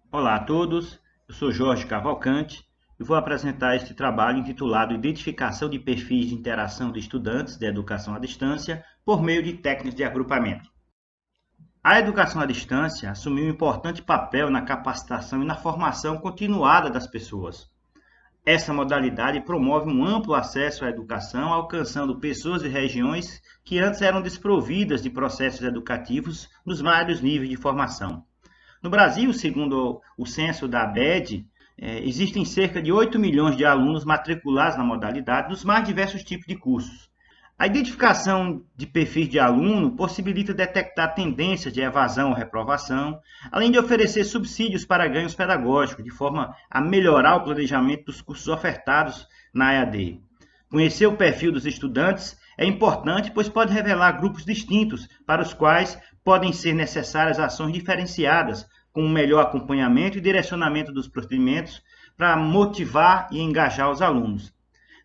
Olá a todos, eu sou Jorge Cavalcante e vou apresentar este trabalho intitulado Identificação de perfis de interação de estudantes de educação à distância por meio de técnicas de agrupamento. A educação à distância assumiu um importante papel na capacitação e na formação continuada das pessoas. Essa modalidade promove um amplo acesso à educação, alcançando pessoas de regiões que antes eram desprovidas de processos educativos nos vários níveis de formação. No Brasil, segundo o censo da ABED, existem cerca de 8 milhões de alunos matriculados na modalidade dos mais diversos tipos de cursos. A identificação de perfis de aluno possibilita detectar tendências de evasão ou reprovação, além de oferecer subsídios para ganhos pedagógicos, de forma a melhorar o planejamento dos cursos ofertados na EAD. Conhecer o perfil dos estudantes é importante, pois pode revelar grupos distintos para os quais podem ser necessárias ações diferenciadas, com um melhor acompanhamento e direcionamento dos procedimentos para motivar e engajar os alunos.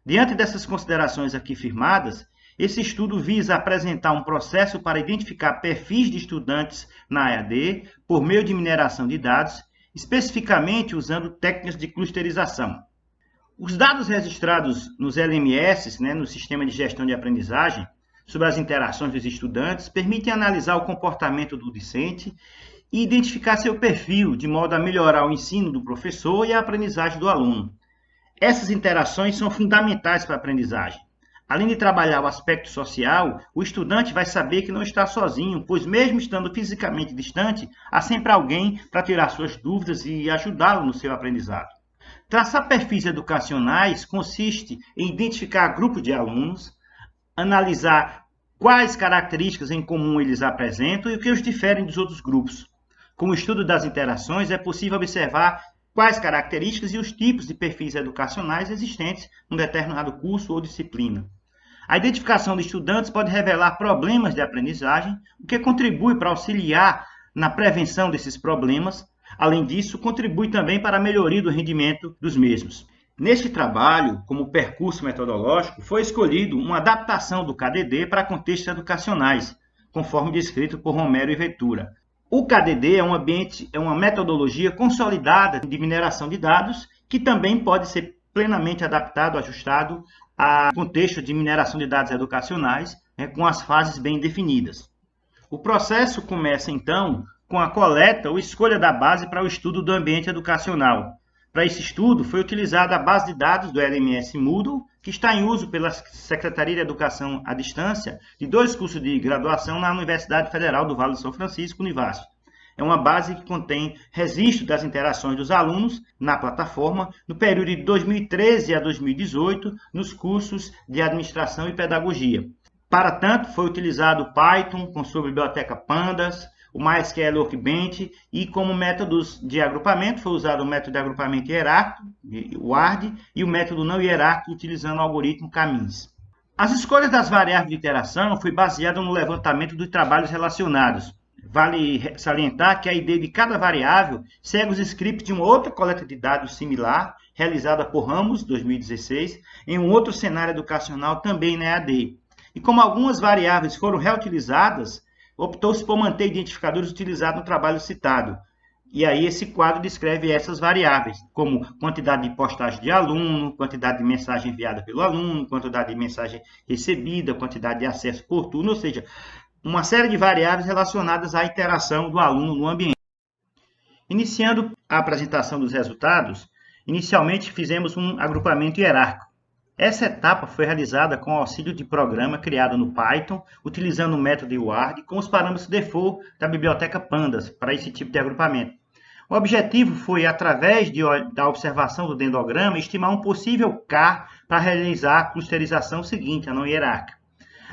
Diante dessas considerações aqui firmadas, esse estudo visa apresentar um processo para identificar perfis de estudantes na EAD por meio de mineração de dados, especificamente usando técnicas de clusterização. Os dados registrados nos LMS, no Sistema de Gestão de Aprendizagem, sobre as interações dos estudantes, permitem analisar o comportamento do discente e identificar seu perfil, de modo a melhorar o ensino do professor e a aprendizagem do aluno. Essas interações são fundamentais para a aprendizagem. Além de trabalhar o aspecto social, o estudante vai saber que não está sozinho, pois mesmo estando fisicamente distante, há sempre alguém para tirar suas dúvidas e ajudá-lo no seu aprendizado. Traçar perfis educacionais consiste em identificar grupos de alunos, analisar quais características em comum eles apresentam e o que os diferem dos outros grupos. Com o estudo das interações, é possível observar quais características e os tipos de perfis educacionais existentes num determinado curso ou disciplina. A identificação de estudantes pode revelar problemas de aprendizagem, o que contribui para auxiliar na prevenção desses problemas. Além disso, contribui também para a melhoria do rendimento dos mesmos. Neste trabalho, como percurso metodológico, foi escolhido uma adaptação do KDD para contextos educacionais, conforme descrito por Romero e Ventura. O KDD é uma metodologia consolidada de mineração de dados que também pode ser plenamente adaptado, ajustado a contexto de mineração de dados educacionais, com as fases bem definidas. O processo começa, então, com a coleta ou escolha da base para o estudo do ambiente educacional. Para esse estudo, foi utilizada a base de dados do LMS Moodle, que está em uso pela Secretaria de Educação à Distância de 2 cursos de graduação na Universidade Federal do Vale do São Francisco, Univasf. É uma base que contém registro das interações dos alunos na plataforma no período de 2013 a 2018, nos cursos de Administração e Pedagogia. Para tanto, foi utilizado o Python com sua biblioteca Pandas, o MySQL Workbench, e como métodos de agrupamento foi usado o método de agrupamento hierárquico, o WARD, e o método não hierárquico utilizando o algoritmo Camins. As escolhas das variáveis de interação foi baseada no levantamento dos trabalhos relacionados. Vale salientar que a ID de cada variável segue os scripts de uma outra coleta de dados similar, realizada por Ramos, 2016, em um outro cenário educacional também na EAD. E como algumas variáveis foram reutilizadas, optou-se por manter identificadores utilizados no trabalho citado. E aí esse quadro descreve essas variáveis, como quantidade de postagem de aluno, quantidade de mensagem enviada pelo aluno, quantidade de mensagem recebida, quantidade de acesso por turno, ou seja, uma série de variáveis relacionadas à interação do aluno no ambiente. Iniciando a apresentação dos resultados, inicialmente fizemos um agrupamento hierárquico. Essa etapa foi realizada com auxílio de programa criado no Python, utilizando o método WARD com os parâmetros default da biblioteca Pandas para esse tipo de agrupamento. O objetivo foi, através da observação do dendrograma, estimar um possível K para realizar a clusterização seguinte, a não hierárquica.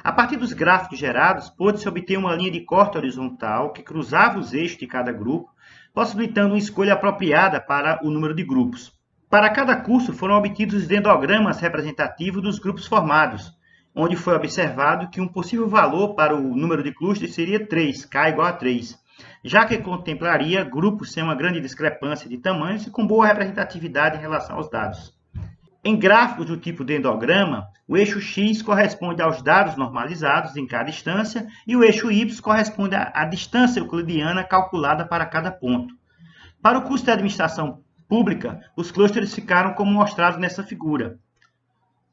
A partir dos gráficos gerados, pôde-se obter uma linha de corte horizontal que cruzava os eixos de cada grupo, possibilitando uma escolha apropriada para o número de grupos. Para cada curso foram obtidos os dendrogramas representativos dos grupos formados, onde foi observado que um possível valor para o número de clusters seria 3, K igual a 3, já que contemplaria grupos sem uma grande discrepância de tamanhos e com boa representatividade em relação aos dados. Em gráficos do tipo dendrograma, o eixo X corresponde aos dados normalizados em cada instância e o eixo Y corresponde à distância euclidiana calculada para cada ponto. Para o curso de administração pública, os clusters ficaram como mostrado nessa figura.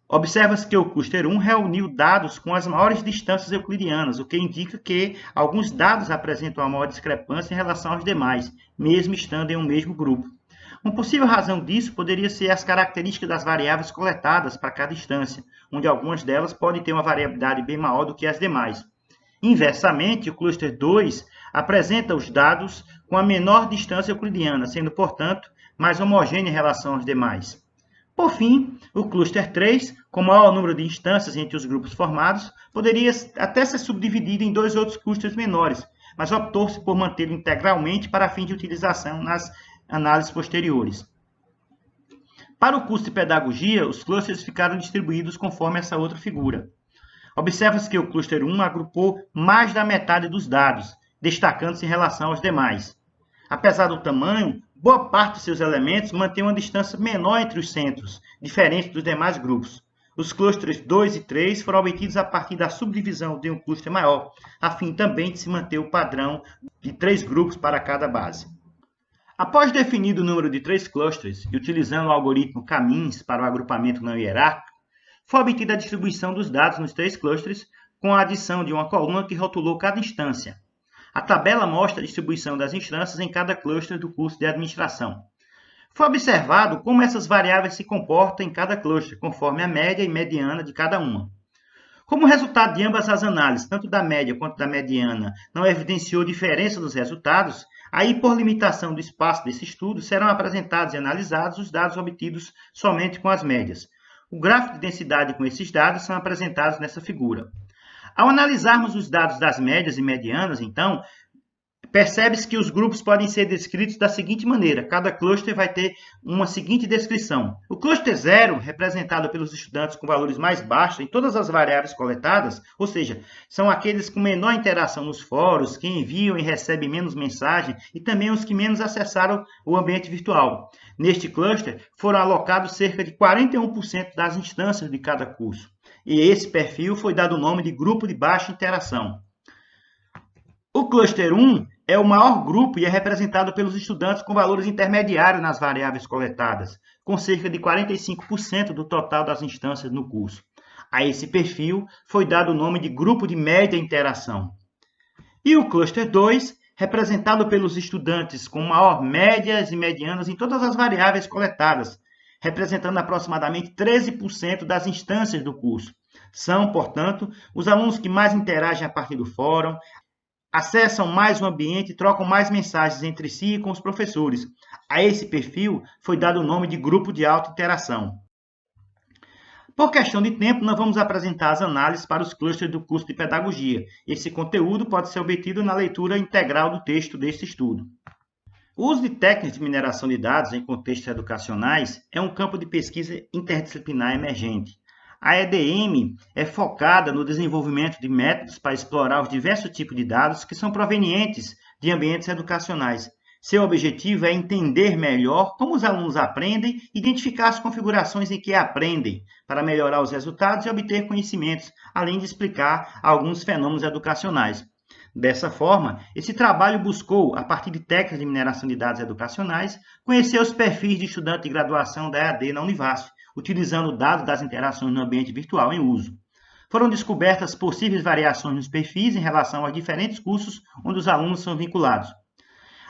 Observa-se que o cluster 1 reuniu dados com as maiores distâncias euclidianas, o que indica que alguns dados apresentam uma maior discrepância em relação aos demais, mesmo estando em um mesmo grupo. Uma possível razão disso poderia ser as características das variáveis coletadas para cada instância, onde algumas delas podem ter uma variabilidade bem maior do que as demais. Inversamente, o cluster 2 apresenta os dados com a menor distância euclidiana, sendo, portanto, mais homogêneo em relação aos demais. Por fim, o cluster 3, com maior número de instâncias entre os grupos formados, poderia até ser subdividido em dois outros clusters menores, mas optou-se por mantê-lo integralmente para fim de utilização nas análises posteriores. Para o curso de pedagogia, os clusters ficaram distribuídos conforme essa outra figura. Observa-se que o cluster 1 agrupou mais da metade dos dados, destacando-se em relação aos demais. Apesar do tamanho, boa parte dos seus elementos mantém uma distância menor entre os centros, diferente dos demais grupos. Os clusters 2 e 3 foram obtidos a partir da subdivisão de um cluster maior, a fim também de se manter o padrão de 3 grupos para cada base. Após definido o número de 3 clusters e utilizando o algoritmo Caminhos para o agrupamento não hierárquico, foi obtida a distribuição dos dados nos 3 clusters com a adição de uma coluna que rotulou cada instância. A tabela mostra a distribuição das instâncias em cada cluster do curso de administração. Foi observado como essas variáveis se comportam em cada cluster, conforme a média e mediana de cada uma. Como resultado de ambas as análises, tanto da média quanto da mediana, não evidenciou diferença nos resultados, aí, por limitação do espaço desse estudo, serão apresentados e analisados os dados obtidos somente com as médias. O gráfico de densidade com esses dados são apresentados nessa figura. Ao analisarmos os dados das médias e medianas, então, percebe-se que os grupos podem ser descritos da seguinte maneira. Cada cluster vai ter uma seguinte descrição. O cluster 0, representado pelos estudantes com valores mais baixos em todas as variáveis coletadas, ou seja, são aqueles com menor interação nos fóruns, que enviam e recebem menos mensagem e também os que menos acessaram o ambiente virtual. Neste cluster, foram alocados cerca de 41% das instâncias de cada curso. E esse perfil foi dado o nome de grupo de baixa interação. O cluster 1 é o maior grupo e é representado pelos estudantes com valores intermediários nas variáveis coletadas, com cerca de 45% do total das instâncias no curso. A esse perfil foi dado o nome de grupo de média interação. E o cluster 2, representado pelos estudantes com maior médias e medianas em todas as variáveis coletadas, representando aproximadamente 13% das instâncias do curso. São, portanto, os alunos que mais interagem a partir do fórum, acessam mais o ambiente e trocam mais mensagens entre si e com os professores. A esse perfil foi dado o nome de grupo de alta interação. Por questão de tempo, nós vamos apresentar as análises para os clusters do curso de pedagogia. Esse conteúdo pode ser obtido na leitura integral do texto deste estudo. O uso de técnicas de mineração de dados em contextos educacionais é um campo de pesquisa interdisciplinar emergente. A EDM é focada no desenvolvimento de métodos para explorar os diversos tipos de dados que são provenientes de ambientes educacionais. Seu objetivo é entender melhor como os alunos aprendem e identificar as configurações em que aprendem, para melhorar os resultados e obter conhecimentos, além de explicar alguns fenômenos educacionais. Dessa forma, esse trabalho buscou, a partir de técnicas de mineração de dados educacionais, conhecer os perfis de estudante de graduação da EAD na Univasf, utilizando dados das interações no ambiente virtual em uso. Foram descobertas possíveis variações nos perfis em relação aos diferentes cursos onde os alunos são vinculados.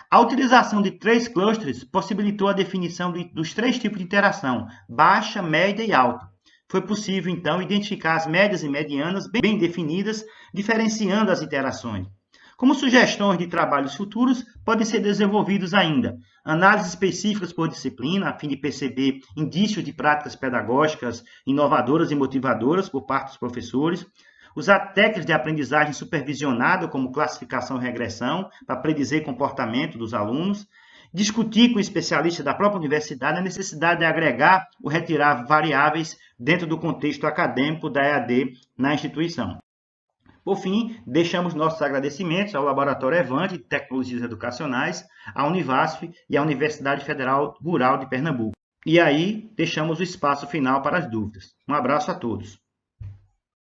A utilização de 3 clusters possibilitou a definição dos 3 tipos de interação, baixa, média e alta. Foi possível, então, identificar as médias e medianas bem definidas, diferenciando as interações. Como sugestões de trabalhos futuros, podem ser desenvolvidos ainda análises específicas por disciplina, a fim de perceber indícios de práticas pedagógicas inovadoras e motivadoras por parte dos professores, usar técnicas de aprendizagem supervisionada, como classificação e regressão, para predizer comportamento dos alunos, discutir com especialistas da própria universidade a necessidade de agregar ou retirar variáveis dentro do contexto acadêmico da EAD na instituição. Por fim, deixamos nossos agradecimentos ao Laboratório Evante de Tecnologias Educacionais, à Univasf e à Universidade Federal Rural de Pernambuco. E aí, deixamos o espaço final para as dúvidas. Um abraço a todos.